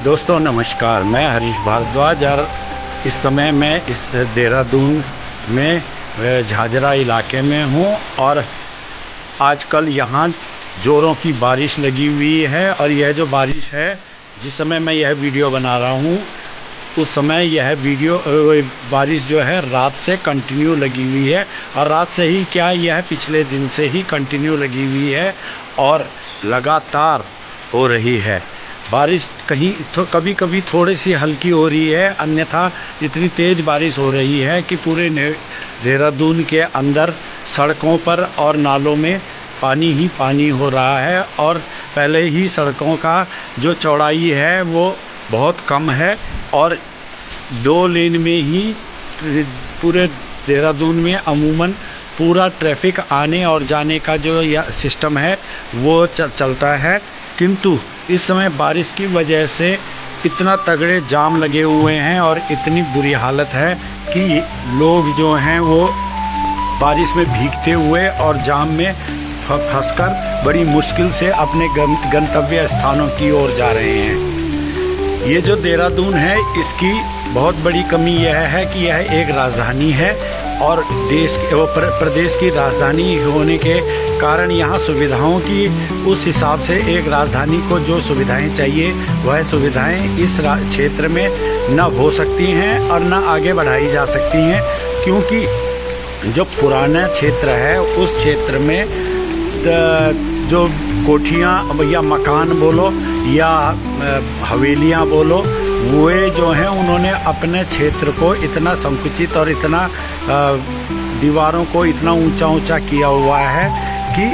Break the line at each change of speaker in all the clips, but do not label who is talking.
दोस्तों नमस्कार, मैं हरीश भारद्वाज और इस समय मैं इस देहरादून में झाझरा इलाके में हूँ और आजकल यहाँ ज़ोरों की बारिश लगी हुई है। और यह जो बारिश है, जिस समय मैं यह वीडियो बना रहा हूँ उस समय यह बारिश जो है रात से कंटिन्यू लगी हुई है। और रात से ही क्या, यह पिछले दिन से ही कंटिन्यू लगी हुई है और लगातार हो रही है बारिश। कहीं तो कभी कभी थोड़ी सी हल्की हो रही है, अन्यथा इतनी तेज़ बारिश हो रही है कि पूरे देहरादून के अंदर सड़कों पर और नालों में पानी ही पानी हो रहा है। और पहले ही सड़कों का जो चौड़ाई है वो बहुत कम है और 2 लेन में ही पूरे देहरादून में अमूमन पूरा ट्रैफिक आने और जाने का जो सिस्टम है वो चलता है। किंतु इस समय बारिश की वजह से इतना तगड़े जाम लगे हुए हैं और इतनी बुरी हालत है कि लोग जो हैं वो बारिश में भीगते हुए और जाम में फंसकर बड़ी मुश्किल से अपने गंतव्य स्थानों की ओर जा रहे हैं। ये जो देहरादून है, इसकी बहुत बड़ी कमी यह है कि यह एक राजधानी है और प्रदेश की राजधानी होने के कारण यहाँ सुविधाओं की उस हिसाब से एक राजधानी को जो सुविधाएं चाहिए वह सुविधाएं इस क्षेत्र में न हो सकती हैं और न आगे बढ़ाई जा सकती हैं, क्योंकि जो पुराना क्षेत्र है उस क्षेत्र में जो कोठियाँ या मकान बोलो या हवेलियाँ बोलो, वे जो हैं उन्होंने अपने क्षेत्र को इतना संकुचित और इतना दीवारों को इतना ऊंचा ऊंचा किया हुआ है कि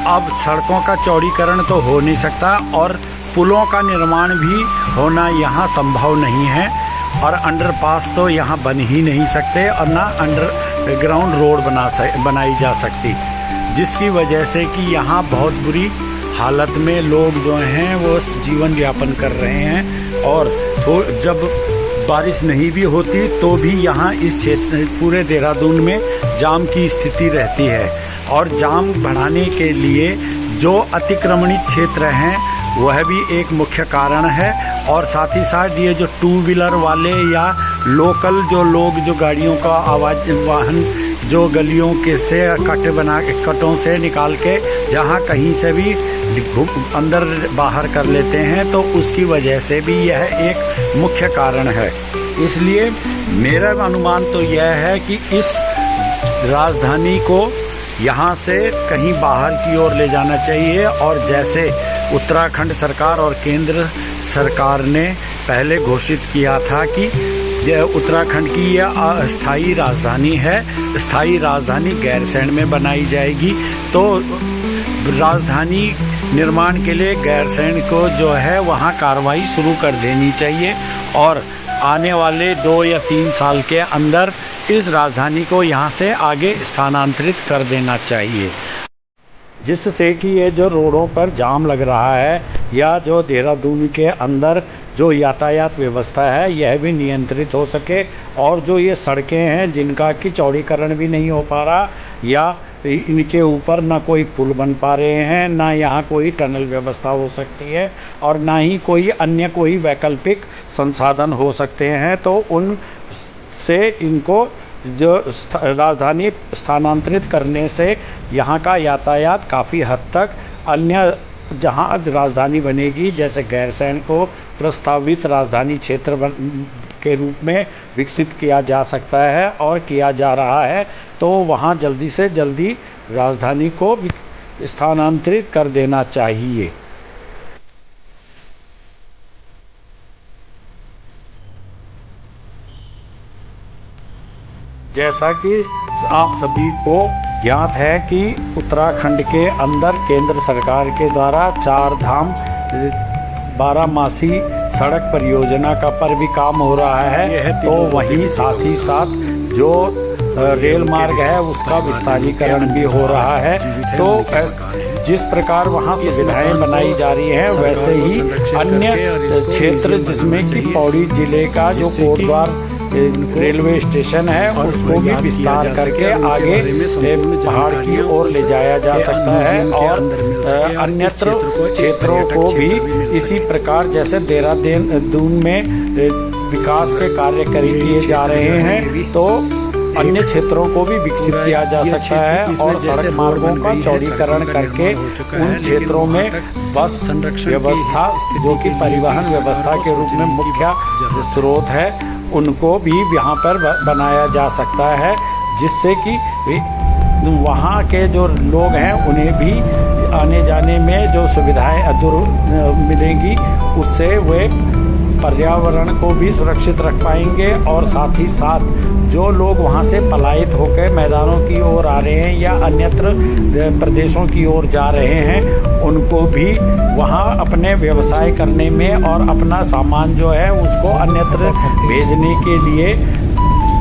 अब सड़कों का चौड़ीकरण तो हो नहीं सकता और पुलों का निर्माण भी होना यहाँ संभव नहीं है और अंडरपास तो यहाँ बन ही नहीं सकते और ना अंडरग्राउंड रोड बनाई जा सकती, जिसकी वजह से कि यहाँ बहुत बुरी हालत में लोग जो हैं वो जीवन यापन कर रहे हैं। और तो जब बारिश नहीं भी होती तो भी यहाँ इस क्षेत्र पूरे देहरादून में जाम की स्थिति रहती है। और जाम बढ़ाने के लिए जो अतिक्रमणित क्षेत्र हैं वह भी एक मुख्य कारण है। और साथ ही साथ ये जो 2 व्हीलर वाले या लोकल जो लोग जो गाड़ियों का वाहन जो गलियों के से कटों से निकाल के जहाँ कहीं से भी अंदर बाहर कर लेते हैं, तो उसकी वजह से भी यह एक मुख्य कारण है। इसलिए मेरा अनुमान तो यह है कि इस राजधानी को यहाँ से कहीं बाहर की ओर ले जाना चाहिए। और जैसे उत्तराखंड सरकार और केंद्र सरकार ने पहले घोषित किया था कि उत्तराखंड की यह अस्थायी राजधानी है, स्थायी राजधानी गैरसैंण में बनाई जाएगी, तो राजधानी निर्माण के लिए गैरसैंण को जो है वहाँ कार्रवाई शुरू कर देनी चाहिए और आने वाले 2 या 3 साल के अंदर इस राजधानी को यहाँ से आगे स्थानांतरित कर देना चाहिए, जिससे कि ये जो रोडों पर जाम लग रहा है या जो देहरादून के अंदर जो यातायात व्यवस्था है यह भी नियंत्रित हो सके। और जो ये सड़कें हैं जिनका कि चौड़ीकरण भी नहीं हो पा रहा या इनके ऊपर ना कोई पुल बन पा रहे हैं, ना यहाँ कोई टनल व्यवस्था हो सकती है और ना ही कोई वैकल्पिक संसाधन हो सकते हैं, तो उन से इनको जो राजधानी स्थानांतरित करने से यहाँ का यातायात काफ़ी हद तक अन्य जहाँ राजधानी बनेगी, जैसे गैरसैंण को प्रस्तावित राजधानी क्षेत्र के रूप में विकसित किया जा सकता है और किया जा रहा है, तो वहाँ जल्दी से जल्दी राजधानी को स्थानांतरित कर देना चाहिए। जैसा कि आप सभी को ज्ञात है कि उत्तराखंड के अंदर केंद्र सरकार के द्वारा 4 धाम 12मासी सड़क परियोजना का पर भी काम हो रहा है, तो वहीं साथ ही साथ जो रेल मार्ग है उसका विस्तारीकरण भी हो रहा है। तो जिस प्रकार वहाँ सुविधाएं बनाई जा रही हैं, वैसे ही अन्य क्षेत्र जिसमें कि पौड़ी जिले का जो कोटद्वार रेलवे स्टेशन है उसको भी विस्तार करके आगे पहाड़ की ओर ले जाया जा सकता है और अन्यत्र क्षेत्रों को भी इसी प्रकार जैसे देहरादून में विकास के कार्य किए जा रहे हैं तो अन्य क्षेत्रों को भी विकसित किया जा सकता है और सड़क मार्गों का चौड़ीकरण करके उन क्षेत्रों में बस व्यवस्था जो कि परिवहन व्यवस्था के रूप में मुख्य स्रोत है उनको भी यहाँ पर बनाया जा सकता है जिससे कि वहाँ के जो लोग हैं उन्हें भी आने जाने में जो सुविधाएं मिलेंगी उससे वे पर्यावरण को भी सुरक्षित रख पाएंगे और साथ ही साथ जो लोग वहाँ से पलायित होकर मैदानों की ओर आ रहे हैं या अन्यत्र प्रदेशों की ओर जा रहे हैं उनको भी वहाँ अपने व्यवसाय करने में और अपना सामान जो है उसको अन्यत्र भेजने के लिए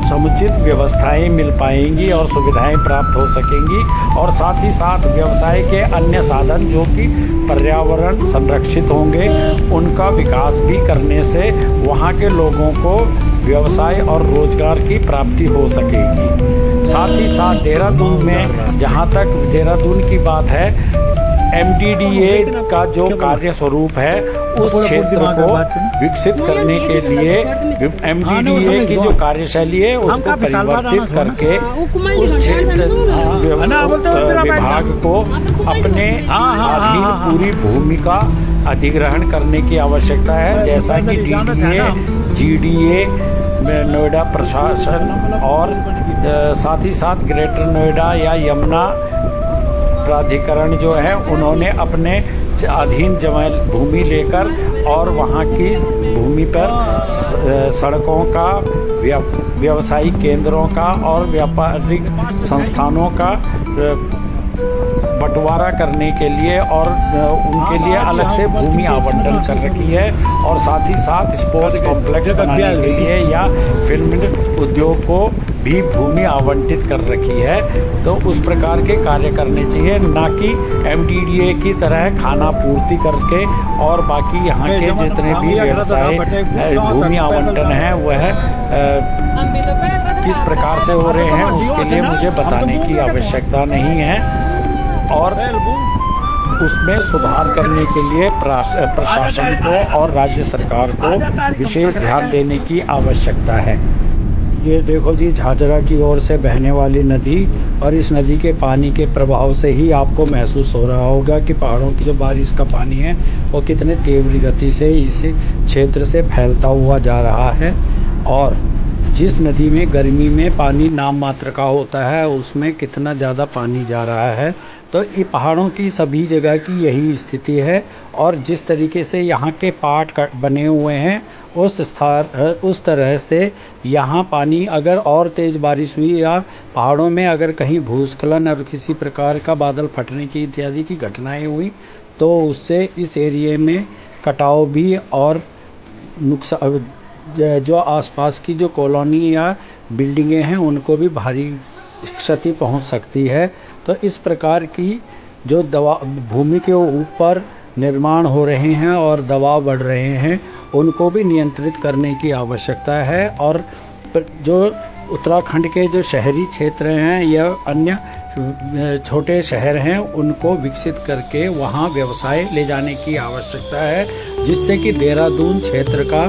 समुचित व्यवस्थाएं मिल पाएंगी और सुविधाएं प्राप्त हो सकेंगी और साथ ही साथ व्यवसाय के अन्य साधन जो कि पर्यावरण संरक्षित होंगे उनका विकास भी करने से वहाँ के लोगों को व्यवसाय और रोजगार की प्राप्ति हो सकेगी। साथ ही साथ देहरादून में जहाँ तक देहरादून की बात है MDDA का जो कार्य स्वरूप है उस क्षेत्र को विकसित करने के लिए MDDA की जो कार्यशैली है उसको परिवर्तित करके उस क्षेत्र विभाग को अपने अधीन पूरी भूमि का अधिग्रहण करने की आवश्यकता है जैसा कि DDA, GDA, नोएडा प्रशासन और साथ ही साथ ग्रेटर नोएडा या यमुना प्राधिकरण जो है उन्होंने अपने अधीन भूमि लेकर और वहाँ की भूमि पर सड़कों का व्यवसायिक केंद्रों का और व्यापारिक संस्थानों का बंटवारा करने के लिए और उनके लिए अलग से भूमि आवंटन कर रखी है और साथ ही साथ स्पोर्ट्स कॉम्प्लेक्स बनाने के लिए या फिल्म उद्योग को भी भूमि आवंटित कर रखी है। तो उस प्रकार के कार्य करने चाहिए ना कि MDDA की तरह खाना पूर्ति करके और बाकी यहाँ के जितने भी व्यवसाय भूमि आवंटन है वह किस प्रकार से हो रहे हैं उसके लिए मुझे बताने की आवश्यकता नहीं है और उसमें सुधार करने के लिए प्रशासन को और राज्य सरकार को विशेष ध्यान देने की आवश्यकता है। ये देखो जी झाझरा की ओर से बहने वाली नदी और इस नदी के पानी के प्रभाव से ही आपको महसूस हो रहा होगा कि पहाड़ों की जो बारिश का पानी है वो कितने तीव्र गति से इस क्षेत्र से फैलता हुआ जा रहा है और जिस नदी में गर्मी में पानी नाम मात्र का होता है उसमें कितना ज़्यादा पानी जा रहा है। तो ये पहाड़ों की सभी जगह की यही स्थिति है और जिस तरीके से यहाँ के पाट बने हुए हैं उस तरह से यहाँ पानी अगर और तेज़ बारिश हुई या पहाड़ों में अगर कहीं भूस्खलन और किसी प्रकार का बादल फटने की इत्यादि की घटनाएं हुई तो उससे इस एरिए में कटाव भी और नुकसान जो आसपास की जो कॉलोनी या बिल्डिंगें हैं उनको भी भारी क्षति पहुंच सकती है। तो इस प्रकार की जो भूमि के ऊपर निर्माण हो रहे हैं और दबाव बढ़ रहे हैं उनको भी नियंत्रित करने की आवश्यकता है और जो उत्तराखंड के जो शहरी क्षेत्र हैं या अन्य छोटे शहर हैं उनको विकसित करके वहाँ व्यवसाय ले जाने की आवश्यकता है जिससे कि देहरादून क्षेत्र का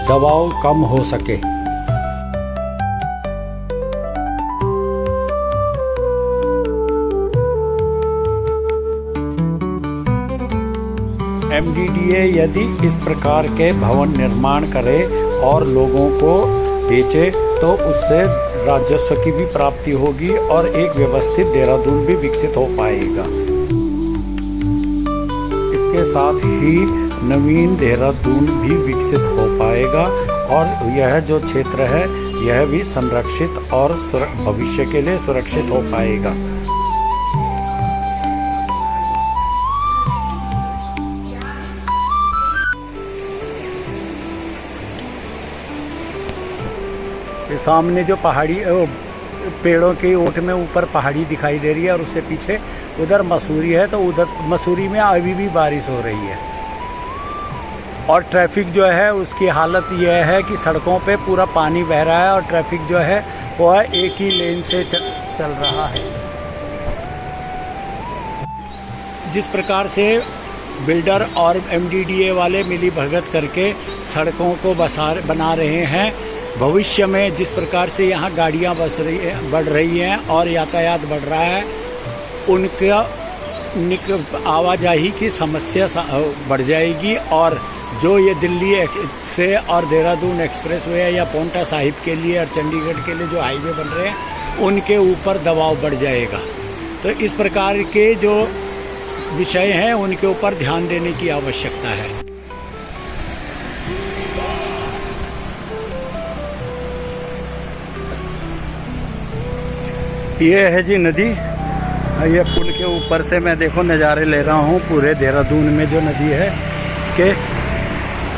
दबाव कम हो सके। MDDA यदि इस प्रकार के भवन निर्माण करे और लोगों को बेचे तो उससे राजस्व की भी प्राप्ति होगी और एक व्यवस्थित देहरादून भी विकसित हो पाएगा। इसके साथ ही नवीन देहरादून भी विकसित हो पाएगा और यह जो क्षेत्र है यह भी संरक्षित और भविष्य के लिए सुरक्षित हो पाएगा। ये सामने जो पहाड़ी पेड़ों के ओट में ऊपर पहाड़ी दिखाई दे रही है और उससे पीछे उधर मसूरी है तो उधर मसूरी में अभी भी बारिश हो रही है। और ट्रैफिक जो है उसकी हालत यह है कि सड़कों पे पूरा पानी बह रहा है और ट्रैफिक जो है वह एक ही लेन से चल रहा है। जिस प्रकार से बिल्डर और MDDA वाले मिली भगत करके सड़कों को बना रहे हैं, भविष्य में जिस प्रकार से यहाँ गाड़ियाँ बढ़ रही हैं और यातायात बढ़ रहा है, उनका आवाजाही की समस्या बढ़ जाएगी और जो ये दिल्ली से और देहरादून एक्सप्रेसवे या पोंटा साहिब के लिए और चंडीगढ़ के लिए जो हाईवे बन रहे हैं उनके ऊपर दबाव बढ़ जाएगा। तो इस प्रकार के जो विषय हैं उनके ऊपर ध्यान देने की आवश्यकता है। ये है जी नदी, ये पुल के ऊपर से मैं देखो नज़ारे ले रहा हूँ पूरे देहरादून में जो नदी है इसके।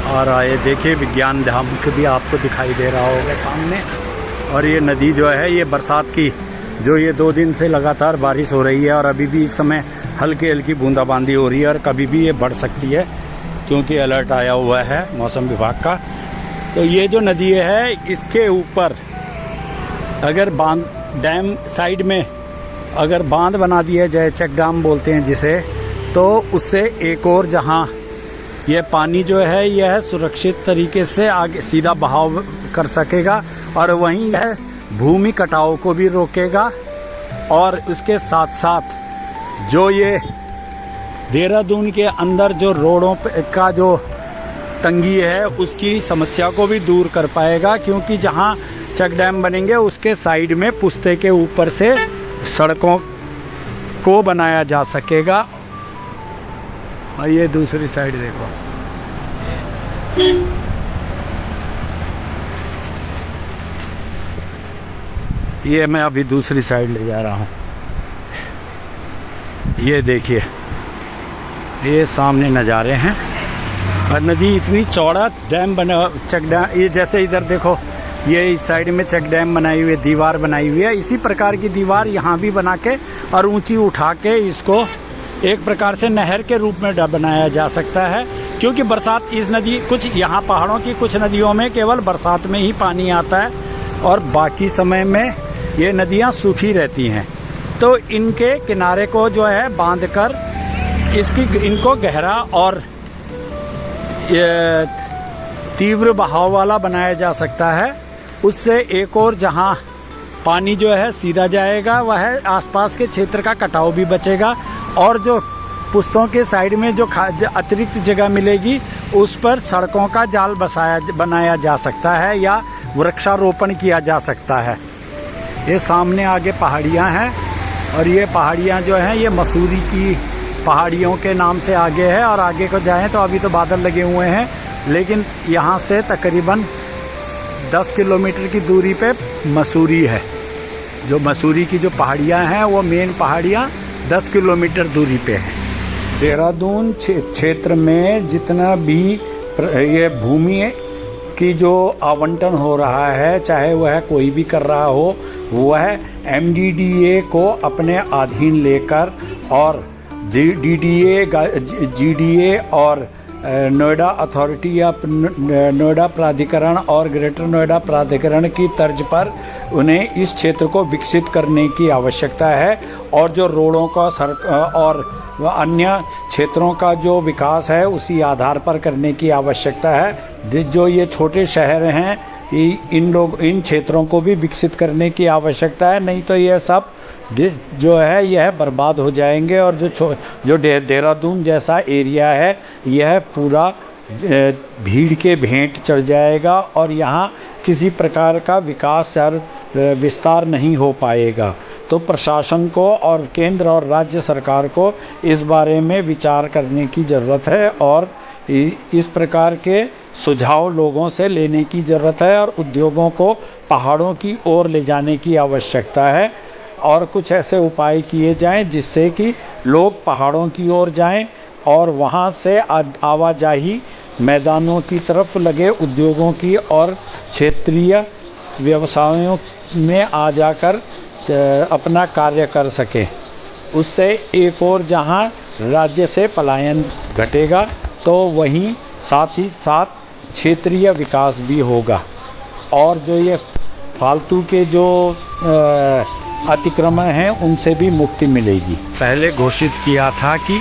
और ये देखिए विज्ञान धाम भी आपको दिखाई दे रहा होगा सामने। और ये नदी जो है ये बरसात की जो ये 2 दिन से लगातार बारिश हो रही है और अभी भी इस समय हल्की हल्की बूंदाबांदी हो रही है और कभी भी ये बढ़ सकती है क्योंकि अलर्ट आया हुआ है मौसम विभाग का। तो ये जो नदी है इसके ऊपर अगर बांध डैम साइड में अगर बांध बना दिया जाए, चेक डैम बोलते हैं जिसे, तो उससे एक और जहां यह पानी जो है यह सुरक्षित तरीके से आगे सीधा बहाव कर सकेगा और वहीं यह भूमि कटाव को भी रोकेगा और उसके साथ साथ जो ये देहरादून के अंदर जो रोडों का जो तंगी है उसकी समस्या को भी दूर कर पाएगा, क्योंकि जहां चेक डैम बनेंगे उसके साइड में पुश्ते के ऊपर से सड़कों को बनाया जा सकेगा। और ये दूसरी साइड देखो, ये मैं अभी दूसरी साइड ले जा रहा हूँ। ये देखिए ये सामने नज़ारे हैं और नदी इतनी चौड़ा डैम बना, चेक डैम, ये जैसे इधर देखो ये इस साइड में चेक डैम बनाई हुई है, दीवार बनाई हुई है, इसी प्रकार की दीवार यहाँ भी बना के और ऊंची उठा के इसको एक प्रकार से नहर के रूप में बनाया जा सकता है। क्योंकि बरसात इस नदी कुछ यहाँ पहाड़ों की कुछ नदियों में केवल बरसात में ही पानी आता है और बाकी समय में ये नदियाँ सूखी रहती हैं। तो इनके किनारे को जो है बांध कर इनको गहरा और तीव्र बहाव वाला बनाया जा सकता है। उससे एक और जहां पानी जो है सीधा जाएगा वह आसपास के क्षेत्र का कटाव भी बचेगा और जो पुश्तों के साइड में जो अतिरिक्त जगह मिलेगी उस पर सड़कों का जाल बनाया जा सकता है या वृक्षारोपण किया जा सकता है। ये सामने आगे पहाड़ियां हैं और ये पहाड़ियां जो हैं ये मसूरी की पहाड़ियों के नाम से आगे है और आगे को जाएं तो अभी तो बादल लगे हुए हैं, लेकिन यहाँ से तकरीबन 10 किलोमीटर की दूरी पे मसूरी है। जो मसूरी की जो पहाड़ियाँ हैं वो मेन पहाड़ियाँ 10 किलोमीटर दूरी पे हैं। देहरादून क्षेत्र में जितना भी ये भूमि की जो आवंटन हो रहा है, चाहे वह कोई भी कर रहा हो, वह MDDA को अपने अधीन लेकर और GDA और नोएडा अथॉरिटी या नोएडा प्राधिकरण और ग्रेटर नोएडा प्राधिकरण की तर्ज पर उन्हें इस क्षेत्र को विकसित करने की आवश्यकता है और जो रोडों का और अन्य क्षेत्रों का जो विकास है उसी आधार पर करने की आवश्यकता है। जो ये छोटे शहर हैं इन क्षेत्रों को भी विकसित करने की आवश्यकता है, नहीं तो यह सब जो है यह बर्बाद हो जाएंगे और जो देहरादून जैसा एरिया है यह पूरा भीड़ के भेंट चढ़ जाएगा और यहाँ किसी प्रकार का विकास और विस्तार नहीं हो पाएगा। तो प्रशासन को और केंद्र और राज्य सरकार को इस बारे में विचार करने की ज़रूरत है और इस प्रकार के सुझाव लोगों से लेने की ज़रूरत है और उद्योगों को पहाड़ों की ओर ले जाने की आवश्यकता है और कुछ ऐसे उपाय किए जाएं जिससे कि लोग पहाड़ों की ओर जाएं और वहां से आवाजाही मैदानों की तरफ लगे उद्योगों की और क्षेत्रीय व्यवसायों में आ जाकर अपना कार्य कर सकें। उससे एक और जहां राज्य से पलायन घटेगा तो वहीं साथ ही साथ क्षेत्रीय विकास भी होगा और जो ये फालतू के जो अतिक्रमण हैं उनसे भी मुक्ति मिलेगी। पहले घोषित किया था कि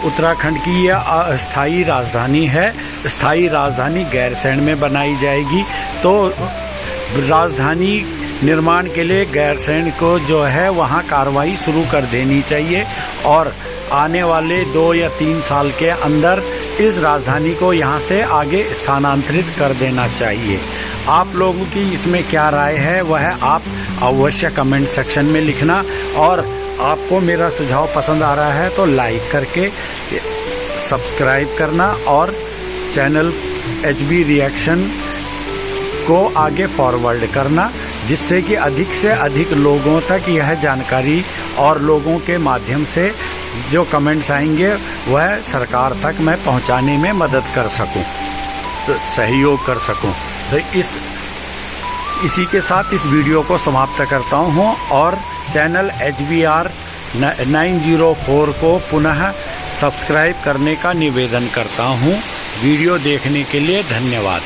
उत्तराखंड की यह अस्थायी राजधानी है, स्थायी राजधानी गैरसैंण में बनाई जाएगी। तो राजधानी निर्माण के लिए गैरसैंण को जो है वहाँ कार्रवाई शुरू कर देनी चाहिए और आने वाले 2 या 3 साल के अंदर इस राजधानी को यहाँ से आगे स्थानांतरित कर देना चाहिए। आप लोगों की इसमें क्या राय है वह आप अवश्य कमेंट सेक्शन में लिखना और आपको मेरा सुझाव पसंद आ रहा है तो लाइक करके सब्सक्राइब करना और चैनल HB रिएक्शन को आगे फॉरवर्ड करना, जिससे कि अधिक से अधिक लोगों तक यह जानकारी और लोगों के माध्यम से जो कमेंट्स आएंगे वह सरकार तक मैं पहुंचाने में मदद कर सकूं, तो सहयोग कर सकूं। तो इसी के साथ इस वीडियो को समाप्त करता हूं और चैनल HBR 904 को पुनः सब्सक्राइब करने का निवेदन करता हूं। वीडियो देखने के लिए धन्यवाद।